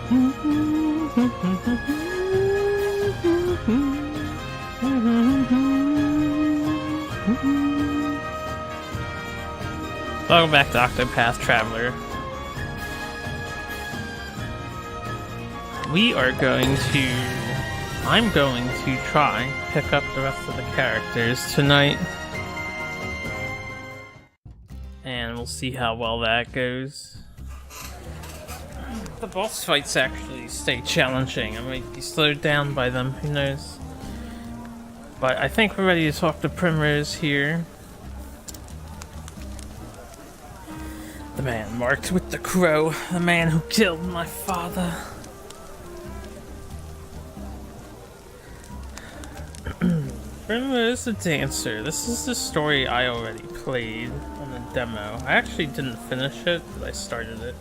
Welcome back to Octopath Traveler. I'm going to try pick up the rest of the characters tonight. And we'll see how well that goes. The boss fights actually stay challenging. I might be slowed down by them, who knows. But I think we're ready to talk to Primrose here. The man marked with the crow, the man who killed my father. Primrose the Dancer. This is the story I already played on the demo. I actually didn't finish it, but I started it.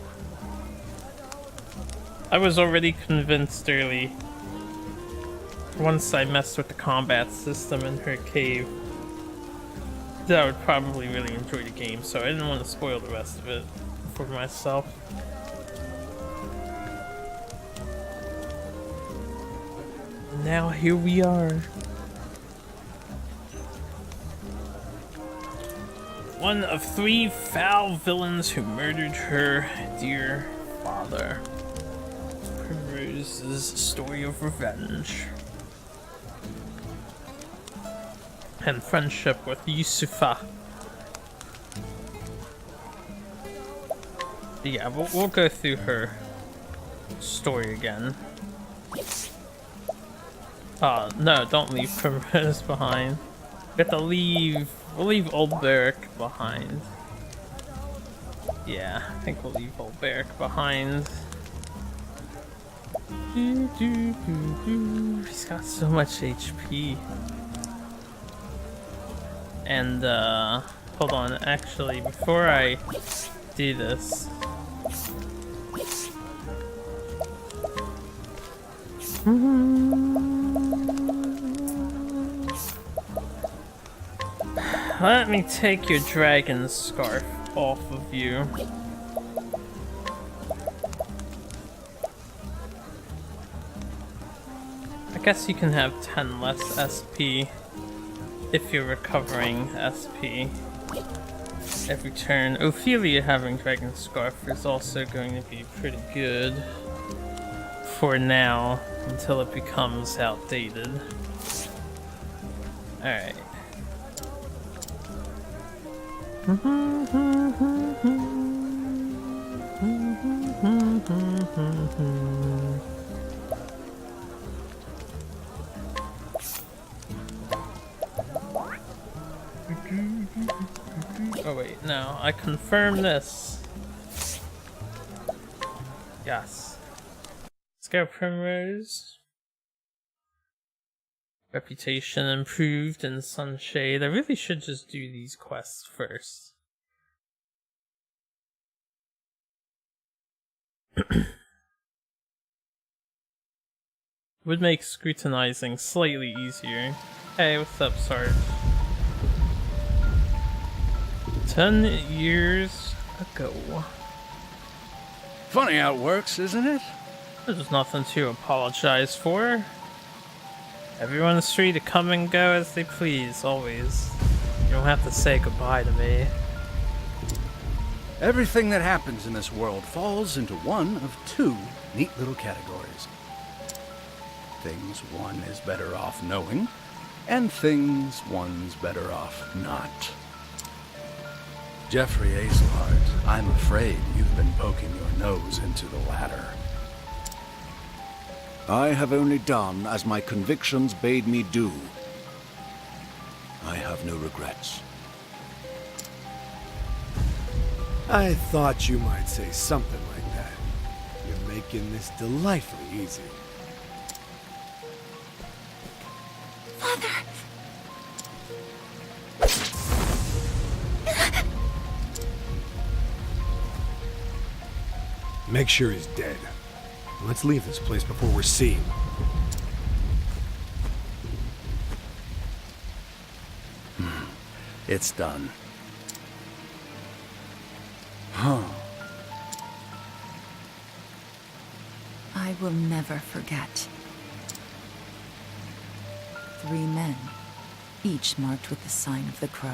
I was already convinced early, once I messed with the combat system in her cave, that I would probably really enjoy the game, so I didn't want to spoil the rest of it for myself. Now here we are. One of 3 foul villains who murdered her dear father. Primrose's story of revenge. And friendship with Yusufa. Yeah, we'll go through her story again. No, don't leave Primrose behind. We have to leave. We'll leave Old Barrack behind. Yeah, I think we'll leave Old Barrack behind. He's got so much HP. And, hold on, actually, before I do this... Let me take your dragon scarf off of you. I guess you can have 10 less SP if you're recovering SP every turn. Ophelia having dragon scarf is also going to be pretty good for now until it becomes outdated. Alright. Oh wait, no, I confirm this. Yes. Let's go, Primrose. Reputation improved in Sunshade. I really should just do these quests first. Would make scrutinizing slightly easier. Hey, what's up, Sarge? 10 years ago. Funny how it works, isn't it? There's nothing to apologize for. Everyone's free to come and go as they please, always. You don't have to say goodbye to me. Everything that happens in this world falls into one of 2 neat little categories. Things one is better off knowing, and things one's better off not. Jeffrey Azelhart, I'm afraid you've been poking your nose into the latter. I have only done as my convictions bade me do. I have no regrets. I thought you might say something like that. You're making this delightfully easy. Father! Make sure he's dead. Let's leave this place before we're seen. It's done. Huh. I will never forget. 3 men, each marked with the sign of the crow.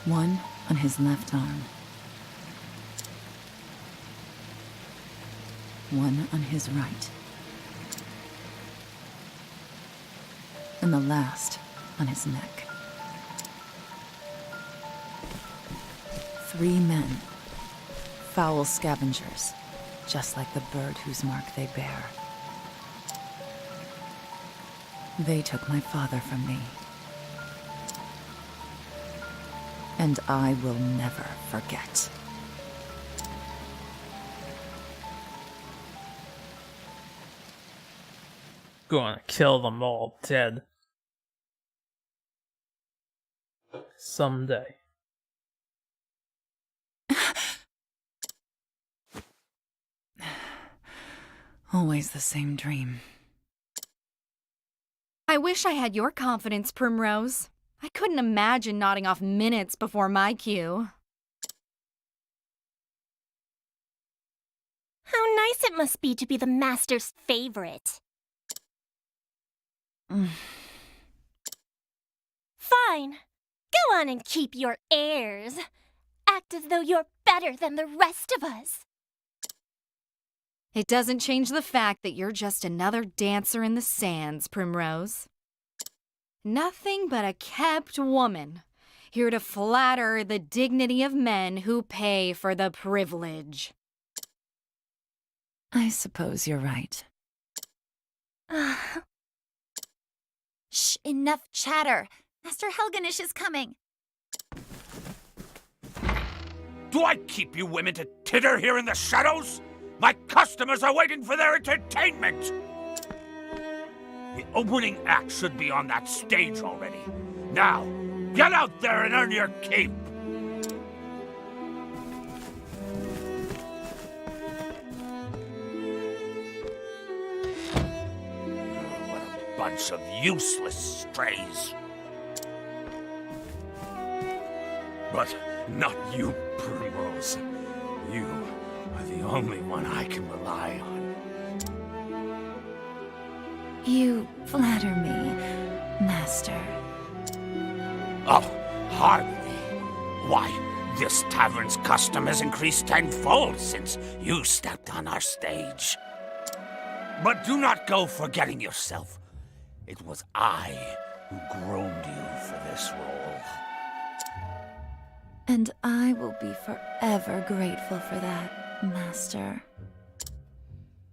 One on his left arm. One on his right. And the last on his neck. 3 men. Foul scavengers, just like the bird whose mark they bear. They took my father from me. And I will never forget. Gonna kill them all dead. Someday. Always the same dream. I wish I had your confidence, Primrose. I couldn't imagine nodding off minutes before my cue. How nice it must be to be the Master's favorite. Fine. Go on and keep your airs. Act as though you're better than the rest of us. It doesn't change the fact that you're just another dancer in the sands, Primrose. Nothing but a kept woman, here to flatter the dignity of men who pay for the privilege. I suppose you're right. Shh, enough chatter. Master Helganish is coming. Do I keep you women to titter here in the shadows? My customers are waiting for their entertainment! The opening act should be on that stage already. Now, get out there and earn your keep! What a bunch of useless strays. But not you, Primrose. You are the only one I can rely on. You flatter me, Master. Oh, hardly. Why, this tavern's custom has increased tenfold since you stepped on our stage. But do not go forgetting yourself. It was I who groomed you for this role. And I will be forever grateful for that, Master.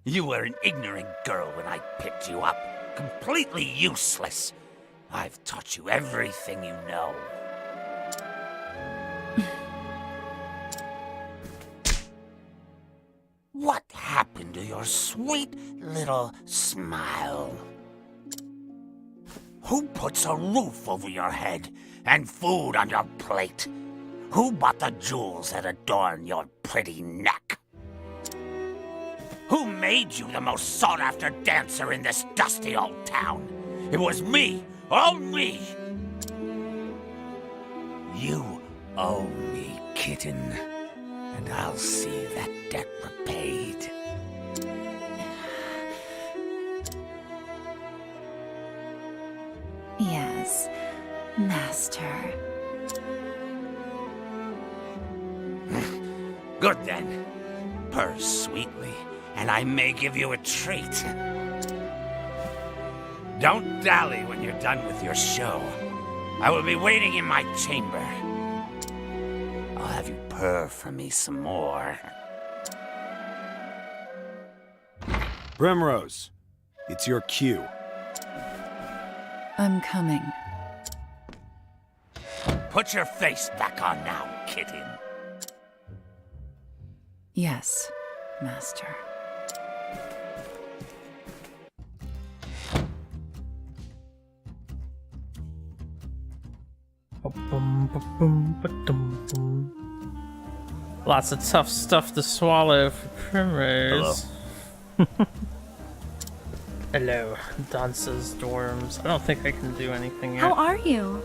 You were an ignorant girl when I picked you up. Completely useless. I've taught you everything you know. What happened to your sweet little smile? Who puts a roof over your head and food on your plate? Who bought the jewels that adorn your pretty neck? Who made you the most sought-after dancer in this dusty old town? It was me, all me. You owe me, kitten, and I'll see that debt repaid. Yes, Master. Good then. Purr sweetly, and I may give you a treat. Don't dally when you're done with your show. I will be waiting in my chamber. I'll have you purr for me some more. Primrose, it's your cue. I'm coming. Put your face back on now, kitten. Yes, Master. Lots of tough stuff to swallow for Primrose. Hello, dancers, dorms. I don't think I can do anything yet. How are you?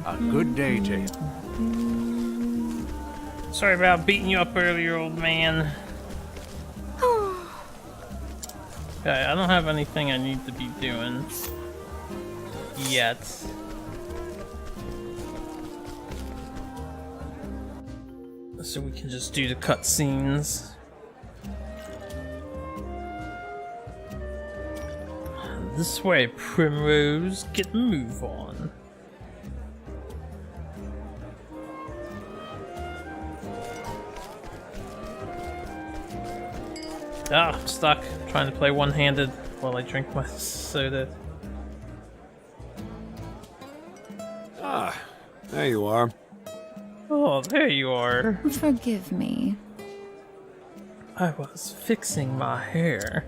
A good day to you. Sorry about beating you up earlier, old man. Okay, I don't have anything I need to be doing yet. So we can just do the cutscenes. This way, Primrose, get a move on. Ah, I'm stuck. Trying to play one-handed while I drink my soda. Ah, there you are. Oh, there you are. Forgive me. I was fixing my hair.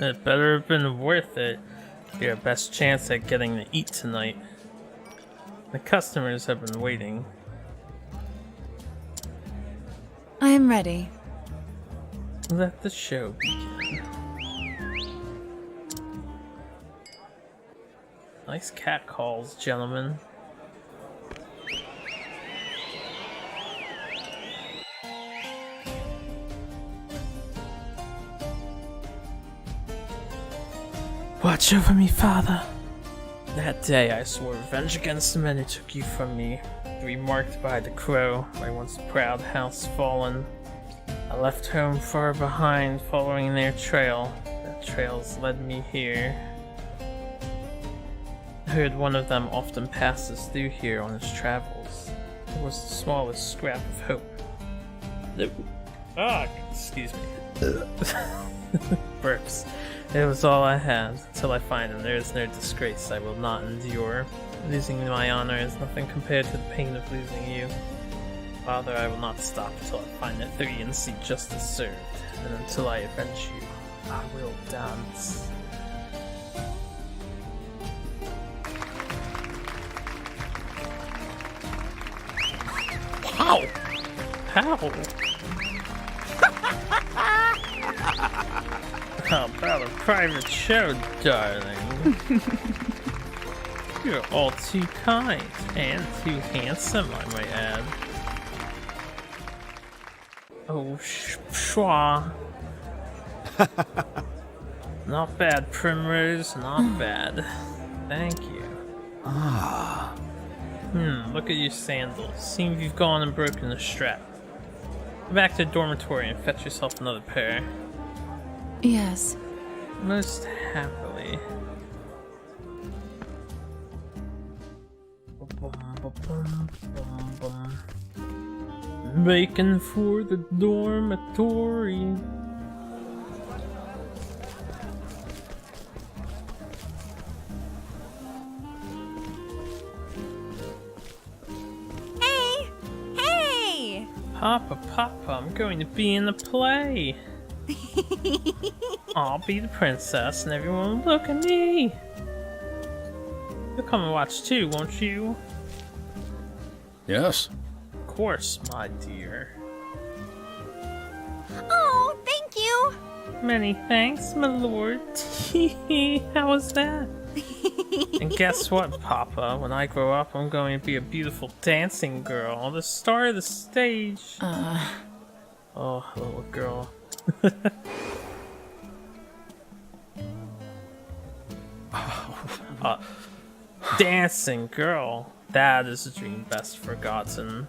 It better have been worth it. Your best chance at getting to eat tonight. The customers have been waiting. I am ready. Let the show begin. Nice cat calls, gentlemen. Watch over me, father. That day I swore revenge against the men who took you from me. Remarked by the crow, my once proud house fallen. I left home far behind, following their trail. That trail's led me here. I heard one of them often passes through here on his travels. It was the smallest scrap of hope. Excuse me. Burps. It was all I had. Till I find him, there is no disgrace I will not endure. Losing my honor is nothing compared to the pain of losing you. Father, I will not stop until I find the three and see justice served. And until I avenge you, I will dance. How? How? How about a private show, darling? You're all too kind, and too handsome, I might add. Oh, pshwa. Not bad, Primrose, not bad. Thank you. Look at your sandals. Seems you've gone and broken the strap. Go back to the dormitory and fetch yourself another pair. Yes. Most happily. Making for the dormitory. Hey! Papa, I'm going to be in the play. I'll be the princess and everyone will look at me. You'll come and watch too, won't you? Yes. Of course, my dear. Oh, thank you. Many thanks, my lord. How was that? And guess what, Papa? When I grow up, I'm going to be a beautiful dancing girl, the star of the stage. Oh, little girl. Dancing girl. That is a dream best forgotten.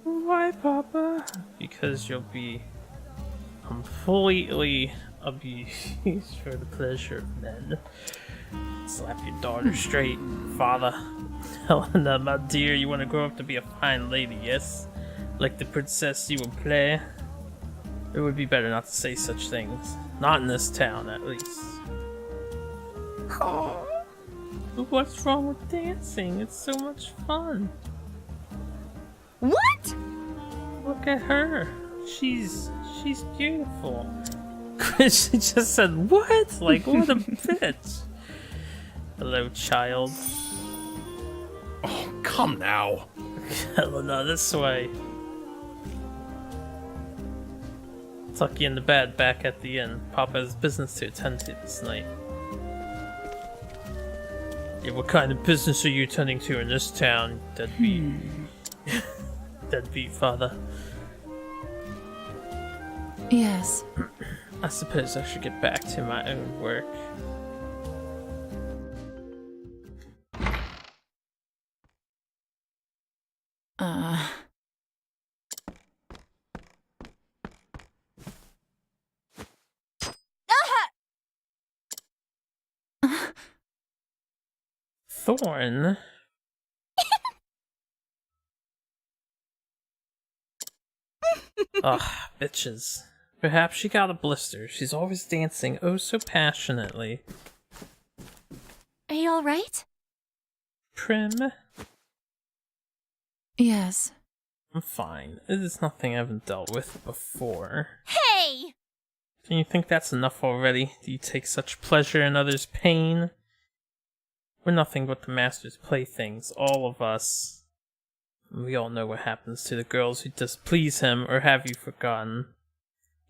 Why, Papa? Because you'll be completely abused for the pleasure of men. Slap your daughter straight, father. Helena, my dear, you want to grow up to be a fine lady, yes? Like the princess you will play? It would be better not to say such things. Not in this town, at least. But what's wrong with dancing? It's so much fun. What? Look at her. She's beautiful. She just said, what? Like, what a bitch. Hello, child. Oh, come now. Helena, this way. Tuck you in the bed back at the inn. Papa has business to attend to this night. Yeah, what kind of business are you tending to in this town, deadbeat? Deadbeat father. Yes. I suppose I should get back to my own work. Thorn? Ugh, bitches. Perhaps she got a blister. She's always dancing oh so passionately. Are you alright? Prim? Yes. I'm fine. It is nothing I haven't dealt with before. Hey! Do you think that's enough already? Do you take such pleasure in others' pain? We're nothing but the Master's playthings, all of us. We all know what happens to the girls who displease him, or have you forgotten?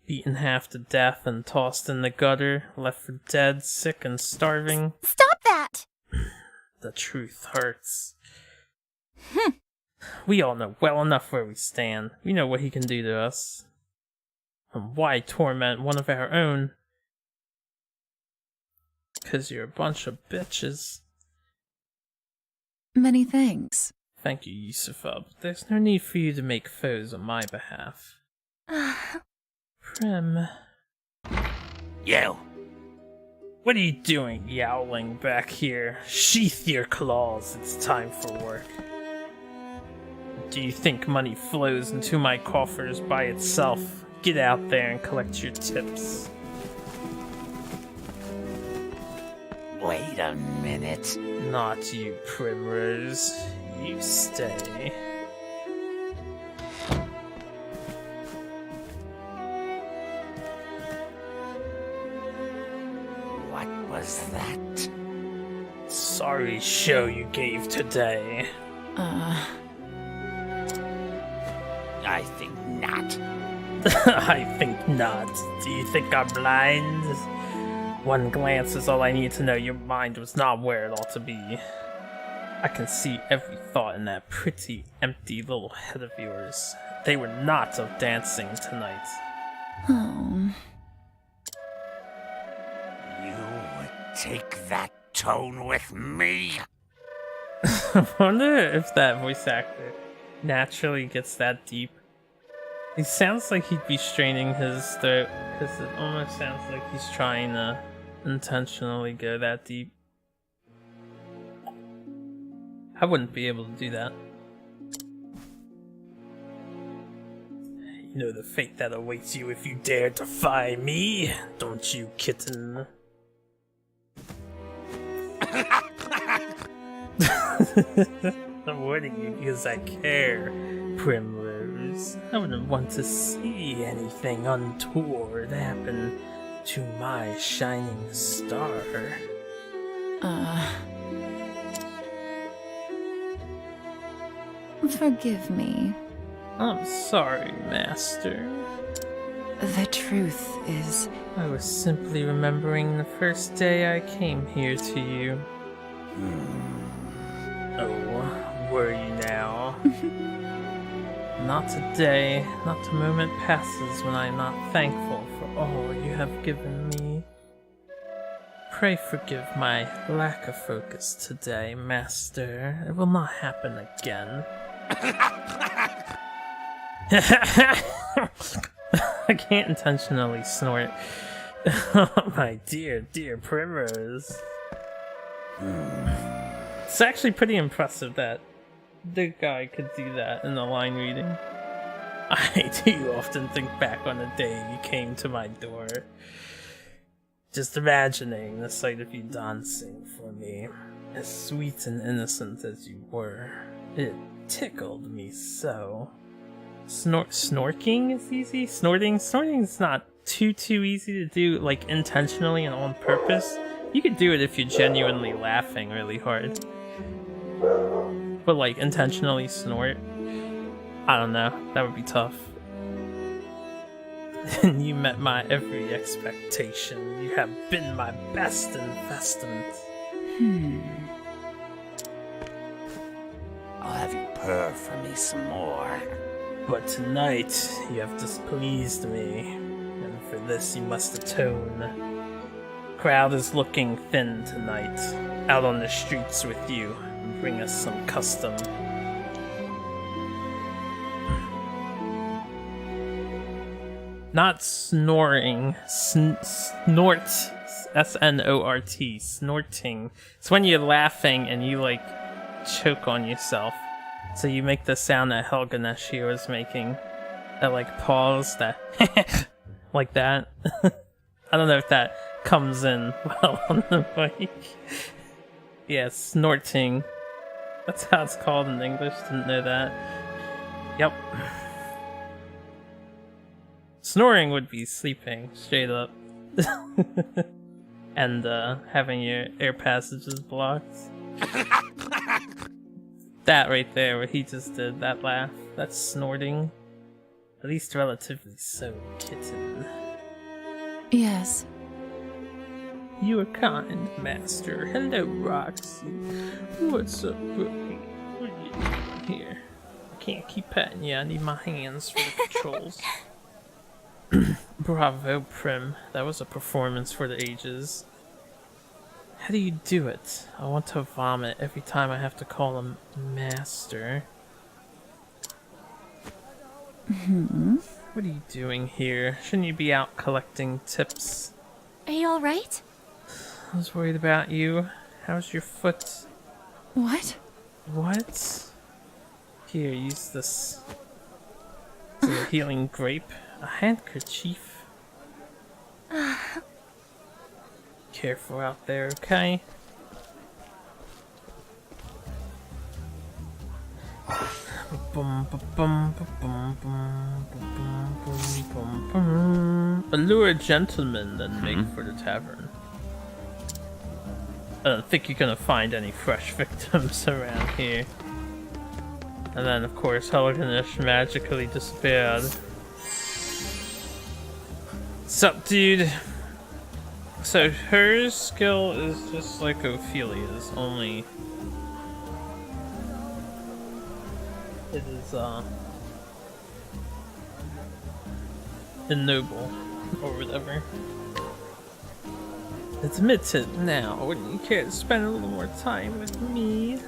Beaten half to death and tossed in the gutter, left for dead, sick and starving. Stop that! The truth hurts. We all know well enough where we stand. We know what he can do to us. And why torment one of our own? 'Cause you're a bunch of bitches. Many thanks. Thank you, Yusufa, but there's no need for you to make foes on my behalf. Prim. You! What are you doing, yowling back here? Sheath your claws, it's time for work. Do you think money flows into my coffers by itself? Get out there and collect your tips. Wait a minute. Not you, Primrose. You stay. What was that? Sorry show you gave today. I think not. I think not. Do you think I'm blind? One glance is all I need to know your mind was not where it ought to be. I can see every thought in that pretty, empty little head of yours. They were not of dancing tonight. Oh. You would take that tone with me? I wonder if that voice actor naturally gets that deep. He sounds like he'd be straining his throat, because it almost sounds like he's trying to intentionally go that deep. I wouldn't be able to do that. You know the fate that awaits you if you dare defy me, don't you, kitten? I'm warning you because I care, Primrose. I wouldn't want to see anything untoward happen to my shining star. Forgive me. I'm sorry, Master. The truth is... I was simply remembering the first day I came here to you. Oh, were you now? Not a day, not a moment passes when I am not thankful for all you have given me. Pray forgive my lack of focus today, Master. It will not happen again. I can't intentionally snort. Oh, my dear, dear Primrose. It's actually pretty impressive that the guy could do that in the line reading. I do often think back on the day you came to my door. Just imagining the sight of you dancing for me. As sweet and innocent as you were. It tickled me so. Snorking is easy? Snorting's not too easy to do, like, intentionally and on purpose. You could do it if you're genuinely laughing really hard. But, like, intentionally snort? I don't know. That would be tough. And you met my every expectation. You have been my best investment. I'll have you purr for me some more. But tonight, you have displeased me, and for this you must atone. Crowd is looking thin tonight. Out on the streets with you. Bring us some custom. Not snoring. Snort. S-N-O-R-T. Snorting. It's when you're laughing and you, like, choke on yourself. So you make the sound that Helganesh was making. That, like, pause. That... like that. I don't know if that comes in well on the mic. Yeah, snorting. That's how it's called in English. Didn't know that. Yep. Snoring would be sleeping, straight up. And having your air passages blocked. That right there, what he just did, that laugh, that's snorting. At least relatively so, kitten. Yes. You are kind, master. Hello, Roxy. What's up, Brookie? What are you doing here? I can't keep petting you, I need my hands for the controls. Bravo, Prim. That was a performance for the ages. How do you do it? I want to vomit every time I have to call him master. What are you doing here? Shouldn't you be out collecting tips? Are you alright? I was worried about you. How's your foot? What? What? Here, use this. Is it a healing grape? A handkerchief? Careful out there, okay? Allure a gentleman, then make for the tavern. I don't think you're gonna find any fresh victims around here. And then, of course, Helganesh magically disappeared. Sup, dude? So her skill is just like Ophelia's, only it is ennoble or whatever. Admit it now. Wouldn't you care to spend a little more time with me?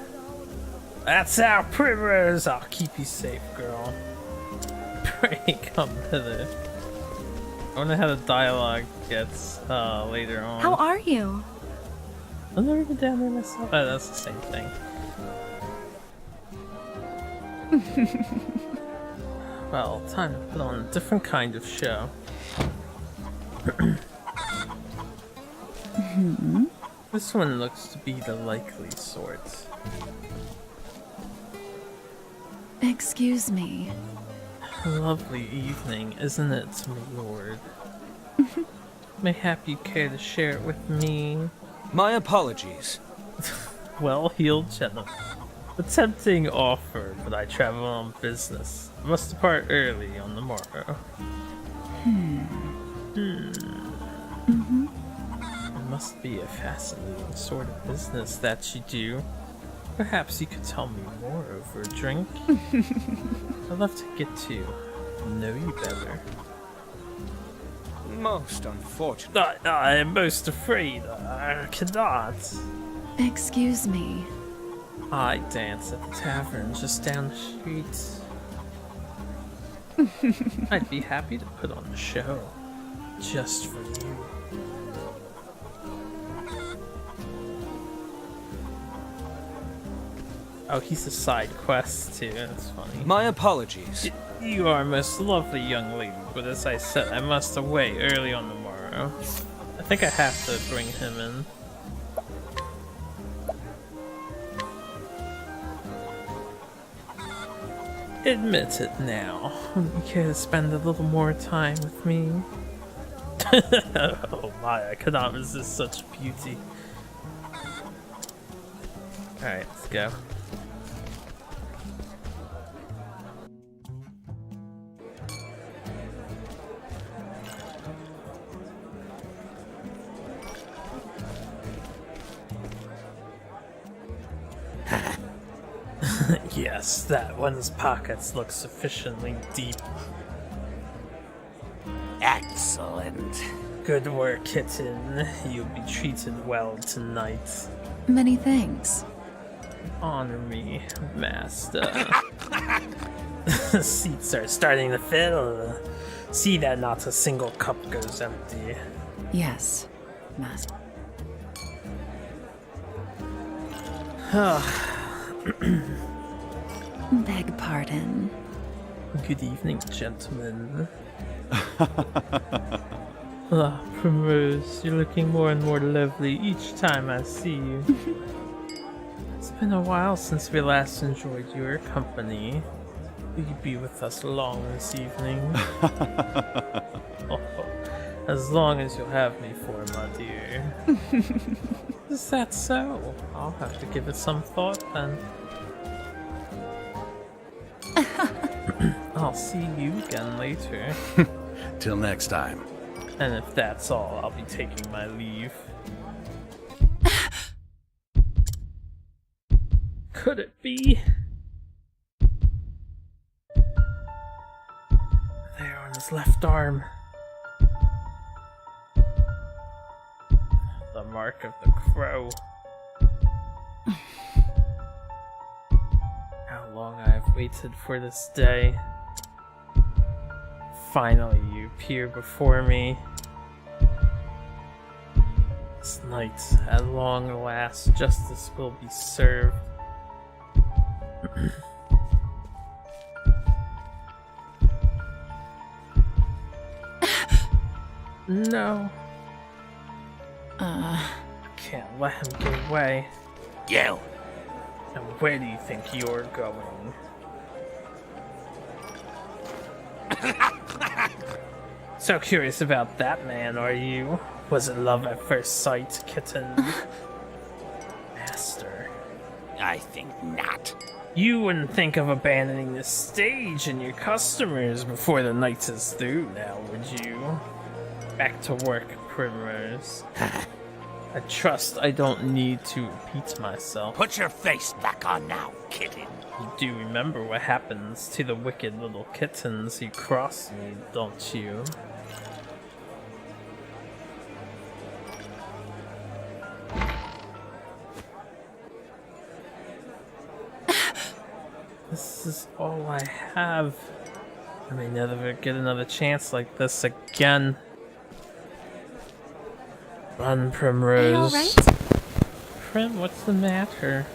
That's our Primrose. I'll keep you safe, girl. Pray come hither. I wonder how the dialogue gets later on. How are you? I've never been down there myself. Oh, that's the same thing. Well, time to put on a different kind of show. This one looks to be the likely sort. Excuse me. Lovely evening, isn't it, my lord? Mayhap you care to share it with me? My apologies. Well-heeled gentleman. A tempting offer, but I travel on business. I must depart early on the morrow. It must be a fascinating sort of business that you do. Perhaps you could tell me more over a drink? I'd love to get to know you better. Most unfortunate. I am most afraid I cannot. Excuse me. I dance at the tavern just down the street. I'd be happy to put on a show. Just for you. Oh, he's a side quest too, that's funny. My apologies. You are a most lovely young lady, but as I said, I must away early on the morrow. I think I have to bring him in. Admit it now. Wouldn't you care to spend a little more time with me? Oh my, I cannot resist such beauty. Alright, let's go. Yes, that one's pockets look sufficiently deep. Excellent. Good work, kitten. You'll be treated well tonight. Many thanks. Honor me, master. The seats are starting to fill. See that not a single cup goes empty. Yes, master. Beg pardon. Good evening, gentlemen. Ah, Primrose, you're looking more and more lovely each time I see you. It's been a while since we last enjoyed your company. Will you be with us long this evening? Oh, as long as you'll have me for, my dear. Is that so? I'll have to give it some thought then. I'll see you again later. Till next time. And if that's all, I'll be taking my leave. Could it be? There on his left arm. The mark of the crow. How long I have waited for this day. Finally, you appear before me. This night, at long last, justice will be served. No. Can't let him get away. You! And where do you think you're going? So curious about that man, are you? Was it love at first sight, kitten? Master. I think not. You wouldn't think of abandoning the stage and your customers before the night is through now, would you? Back to work, Primrose. I trust I don't need to repeat myself. Put your face back on now, kitten. You do remember what happens to the wicked little kittens who cross me, don't you? This is all I have. I may never get another chance like this again. Run, Primrose. Are you alright? Prim, what's the matter?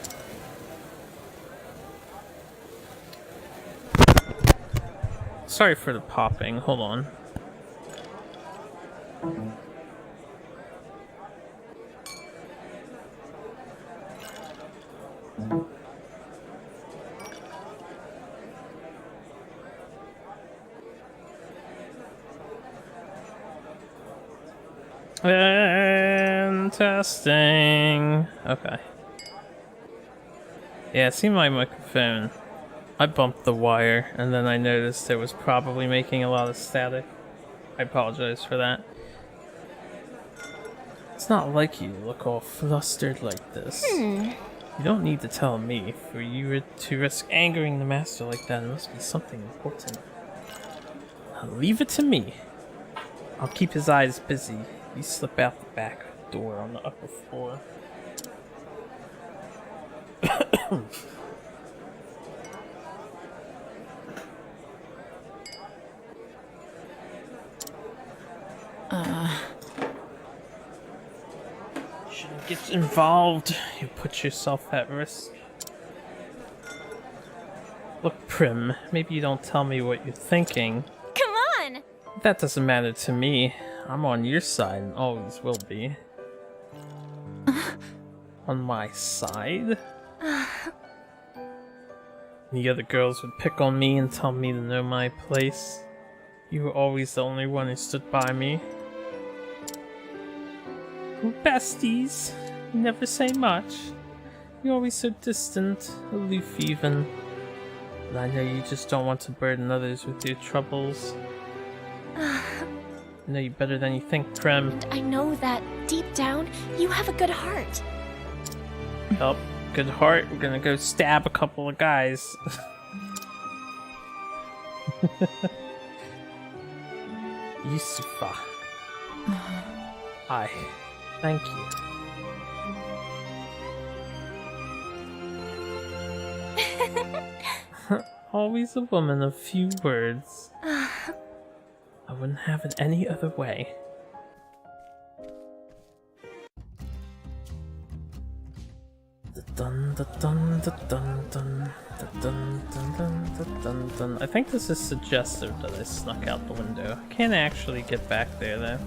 Sorry for the popping, hold on. And testing. Okay. Yeah, see my microphone. I bumped the wire and then I noticed it was probably making a lot of static. I apologize for that. It's not like you look all flustered like this. You don't need to tell me. For you to risk angering the master like that, it must be something important. Now leave it to me. I'll keep his eyes busy. You slip out the back door on the upper floor. Shouldn't get involved. You put yourself at risk. Look, Prim, maybe you don't tell me what you're thinking. Come on! That doesn't matter to me. I'm on your side and always will be. On my side? The other girls would pick on me and tell me to know my place. You were always the only one who stood by me. We're besties. You never say much. You're always so distant, aloof even. And I know you just don't want to burden others with your troubles. I know you better than you think, Prem. I know that, deep down, you have a good heart. Yup. good heart. We're gonna go stab a couple of guys. Yusufa. Hi. Thank you. Always a woman of few words. I wouldn't have it any other way. Dun dun dun dun dun dun dun dun dun dun dun. I think this is suggestive that I snuck out the window. I can't actually get back there though.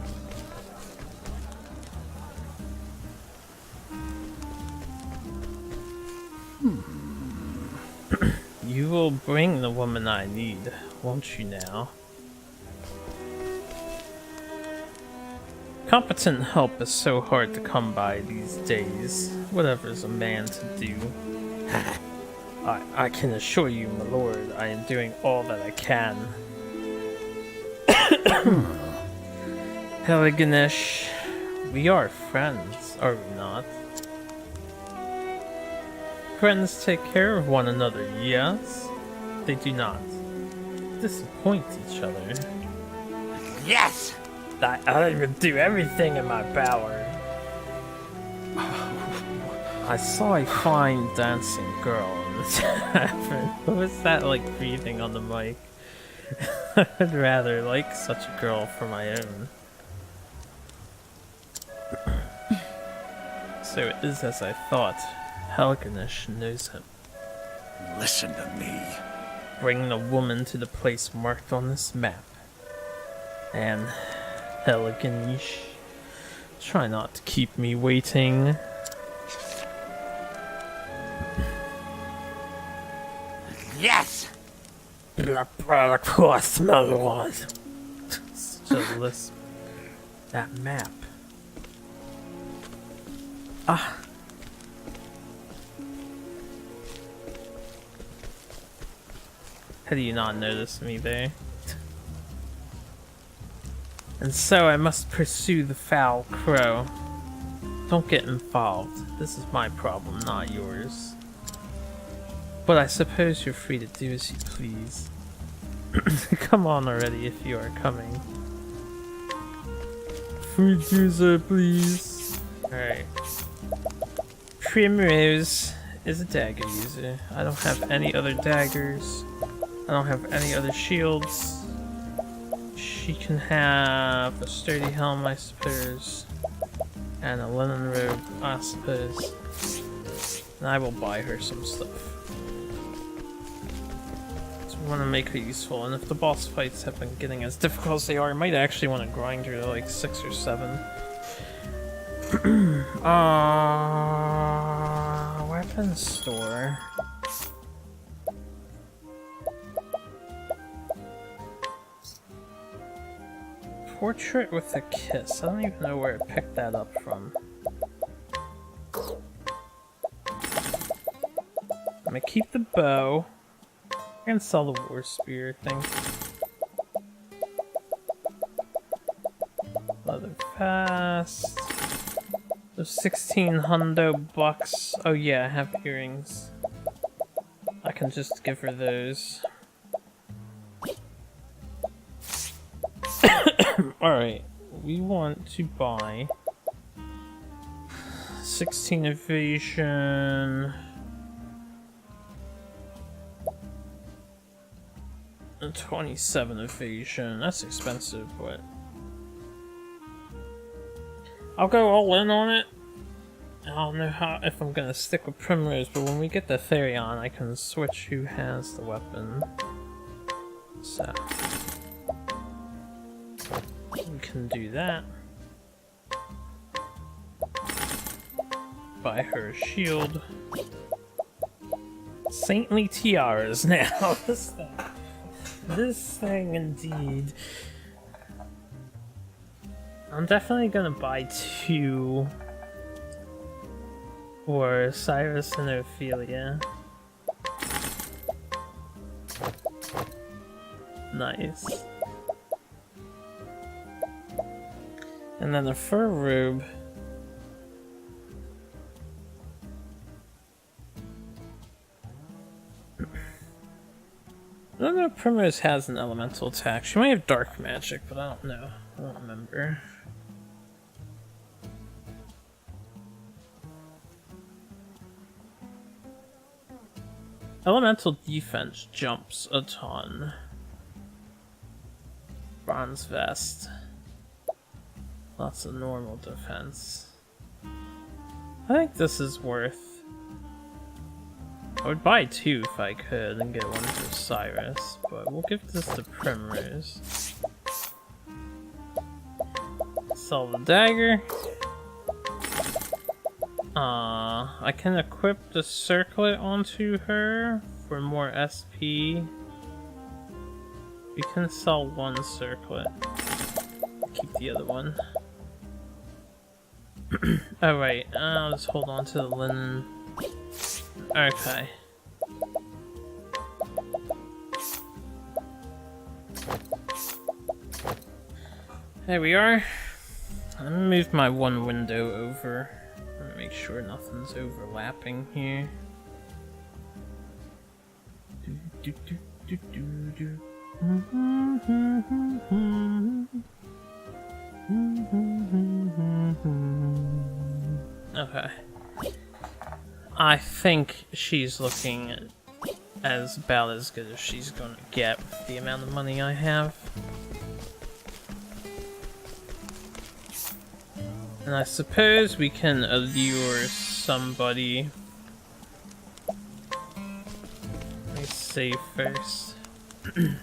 You will bring the woman I need, won't you now? Competent help is so hard to come by these days. Whatever's a man to do. I can assure you, my lord, I am doing all that I can. Helganesh, we are friends, are we not? Friends take care of one another, yes? They do not disappoint each other. Yes! I would do everything in my power. I saw a fine dancing girl in the tavern. Who was that, like, breathing on the mic? I'd rather like such a girl for my own. So it is as I thought. Helganesh knows him. Listen to me. Bring the woman to the place marked on this map. And Helganesh, try not to keep me waiting. Yes! Of course, my lord. Such a lisp. That map. Ah. How do you not notice me there? And so I must pursue the foul crow. Don't get involved. This is my problem, not yours. But I suppose you're free to do as you please. Come on already if you are coming. Free to do as I please. Alright. Primrose is a dagger user. I don't have any other daggers. I don't have any other shields. She can have a sturdy helm, I suppose. And a linen robe, I suppose. And I will buy her some stuff. So I want to make her useful, and if the boss fights have been getting as difficult as they are, I might actually want to grind her to like 6 or 7. Weapons store. Portrait with a kiss. I don't even know where I picked that up from. I'm gonna keep the bow. I can sell the war spear thing. Leather fast. Those 16 hundo bucks. Oh yeah, I have earrings. I can just give her those. Alright, we want to buy 16 evasion and 27 evasion. That's expensive, but I'll go all in on it. I don't know if I'm gonna stick with Primrose, but when we get the Therion, I can switch who has the weapon. So we can do that. Buy her a shield. Saintly tiaras now. This thing indeed. I'm definitely gonna buy 2 for Cyrus and Ophelia. Nice. And then a fur robe. don't know if Primrose has an elemental attack. She might have dark magic, but I don't know. I don't remember. Elemental defense jumps a ton. Bronze vest. Lots of normal defense. I think this is worth. I would buy 2 if I could and get one for Cyrus, but we'll give this to Primrose. Sell the dagger. I can equip the circlet onto her for more SP. We can sell 1 circlet. Keep the other one. Oh right, I'll just hold on to the linen. Okay. There we are. I'm gonna move my one window over. I'm gonna make sure nothing's overlapping here. Okay. I think she's looking as about as good as she's gonna get with the amount of money I have. And I suppose we can allure somebody. Let me save first. And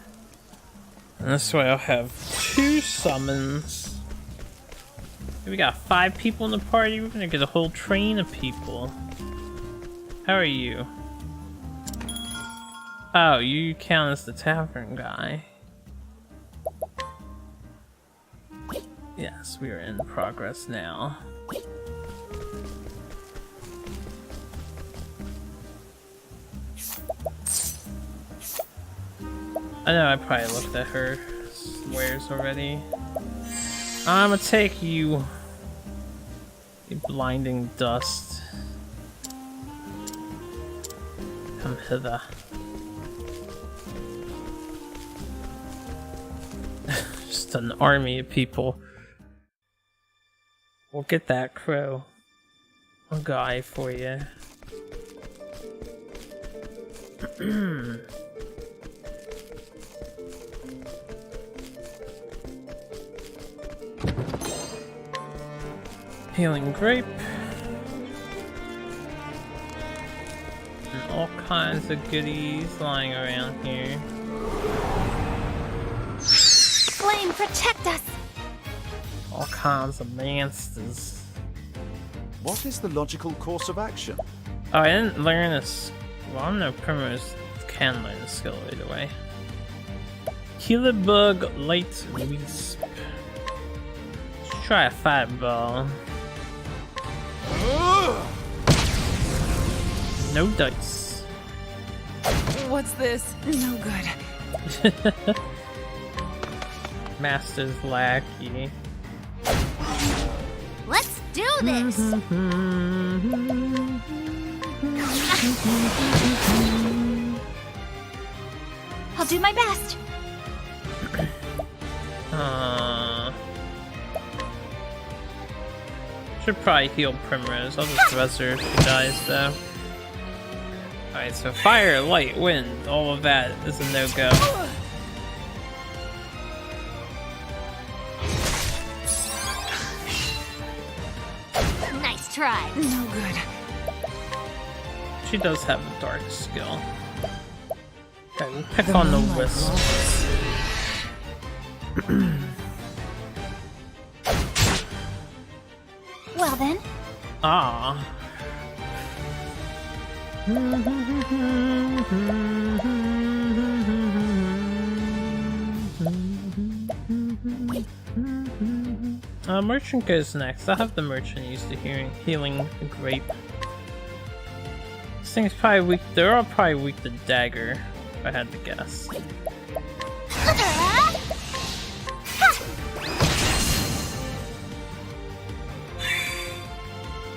this way I'll have 2 summons. We got 5 people in the party, we're gonna get a whole train of people. How are you? Oh, you count as the tavern guy. Yes, we are in progress now. I know I probably looked at her wares already. I'ma take you, you blinding dust. Come hither. Just an army of people. We'll get that crow. A guy for you. Healing grape. And all kinds of goodies lying around here. Flame, protect us! All kinds of monsters. What is the logical course of action? Oh, I didn't learn this. Well, I don't know if Primrose can learn the skill right away. Killer Bug Light Wisp. Let's try a fireball. No dice. What's this? No good. Master's lackey. Let's do this! I'll do my best. Should probably heal Primrose. I'll just res her if she dies though. Alright, so fire, light, wind, all of that is a no-go. Nice try. No good. She does have a dark skill. Okay, we'll pick on the wisp. Well then. Ah. Merchant goes next. I'll have the merchant use the healing grape. This thing's probably weak. They're all probably weak to dagger, if I had to guess.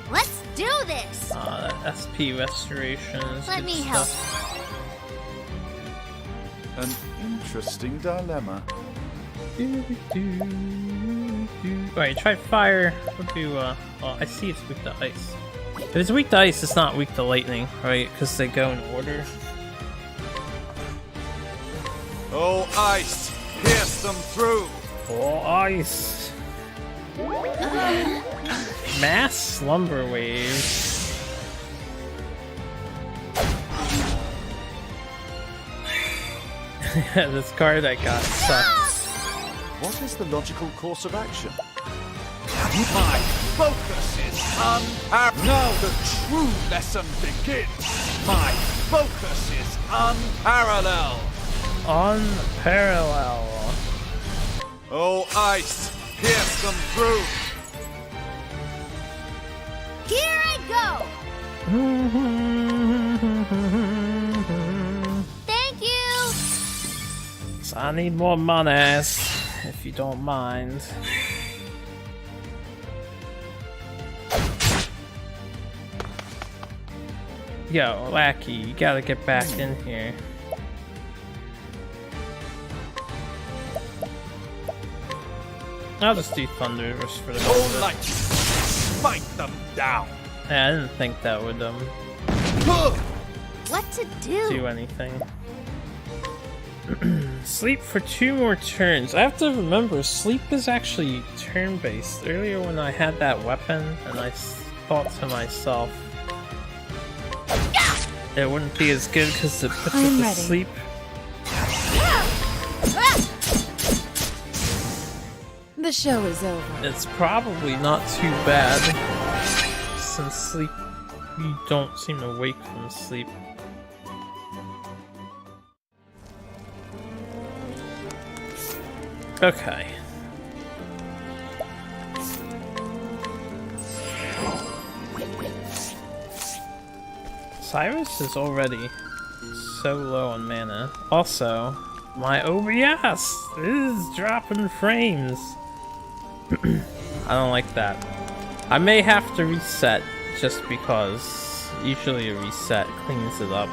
Let's do this. That SP restoration is Let good me stuff. help. An interesting dilemma. Alright, try fire. We'll do, well, I see it's weak to ice. If it's weak to ice, it's not weak to lightning, right? Because they go in order. Oh, ice! Pierce them through! Oh, ice! Mass slumber waves. Yeah, this card I got sucks. What is the logical course of action? My focus is unparalleled. Now the true lesson begins. My focus is unparalleled. Unparalleled. Oh, ice! Pierce them through! Here I go! Thank you! So I need more monies, if you don't mind. Yo, Lackey, you gotta get back in here. I'll just do Thunderous for the Oh, light! Smite them down! Yeah, I didn't think that would What to do? do anything. Sleep for 2 more turns. I have to remember, sleep is actually turn-based. Earlier when I had that weapon, and I thought to myself, it wouldn't be as good because it puts it to sleep. The show is over. It's probably not too bad, since sleep, you don't seem to wake from sleep. Okay. Cyrus is already so low on mana. Also, my OBS is dropping frames. I don't like that. I may have to reset just because usually a reset cleans it up.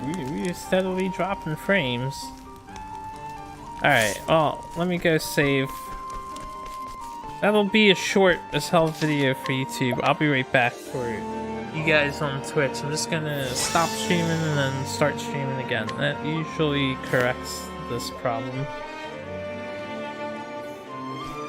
We're steadily dropping frames. Alright, well, let me go save. That'll be a short as hell video for YouTube. I'll be right back for you guys on Twitch. I'm just gonna stop streaming and then start streaming again. That usually corrects this problem.